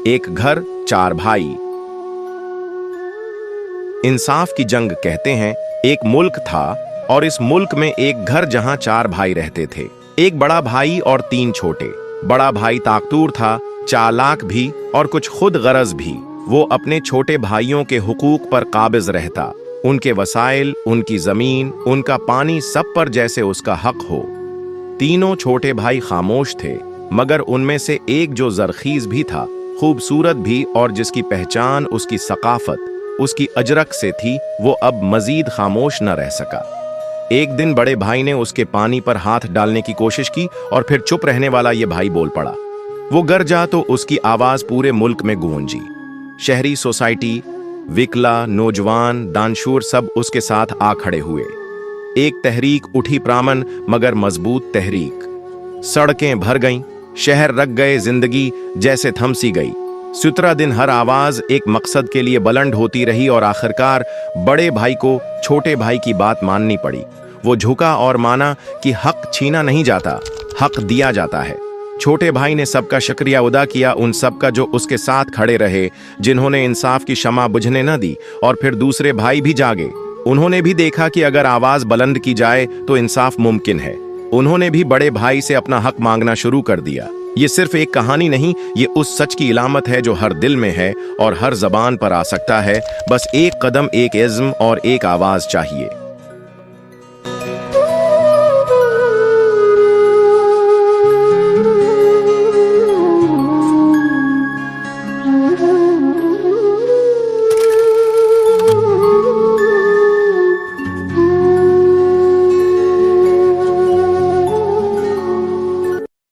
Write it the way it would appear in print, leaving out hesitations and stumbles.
एक घर, चार भाई। इंसाफ की जंग कहते हैं। एक मुल्क था और इस मुल्क में एक घर जहां चार भाई रहते थे। एक बड़ा भाई और तीन छोटे। बड़ा भाई ताकतूर था, चालाक भी और कुछ खुद गरज भी। वो अपने छोटे भाइयों के हुकूक पर काबिज रहता, उनके वसाइल, उनकी जमीन, उनका पानी, सब पर जैसे उसका हक हो। तीनों छोटे भाई खामोश थे, मगर उनमें से एक जो जरखीज भी था, खूबसूरत भी, और जिसकी पहचान उसकी सकाफत, उसकी अजरक से थी, वो अब मजीद खामोश न रह सका। एक दिन बड़े भाई ने उसके पानी पर हाथ डालने की कोशिश की और फिर चुप रहने वाला ये भाई बोल पड़ा। वो गर जा तो उसकी आवाज पूरे मुल्क में गूंजी। शहरी सोसाइटी, विकला, नौजवान, दानशूर सब उसके साथ आ खड़े हुए। एक तहरीक उठी प्रामन, मगर मजबूत तहरीक। सड़कें भर गईं, शहर रख गए, जिंदगी जैसे थम सी गई। सुतरा दिन हर आवाज एक मकसद के लिए बुलंद होती रही और आखिरकार बड़े भाई को छोटे भाई की बात माननी पड़ी। वो झुका और माना कि हक छीना नहीं जाता, हक दिया जाता है। छोटे भाई ने सबका शुक्रिया अदा किया, उन सबका जो उसके साथ खड़े रहे, जिन्होंने इंसाफ की शमा बुझने न दी। और फिर दूसरे भाई भी जागे। उन्होंने भी देखा कि अगर आवाज बुलंद की जाए तो इंसाफ मुमकिन है। उन्होंने भी बड़े भाई से अपना हक मांगना शुरू कर दिया। ये सिर्फ एक कहानी नहीं, ये उस सच की इलामत है जो हर दिल में है और हर जबान पर आ सकता है। बस एक कदम, एक इज़्म और एक आवाज चाहिए।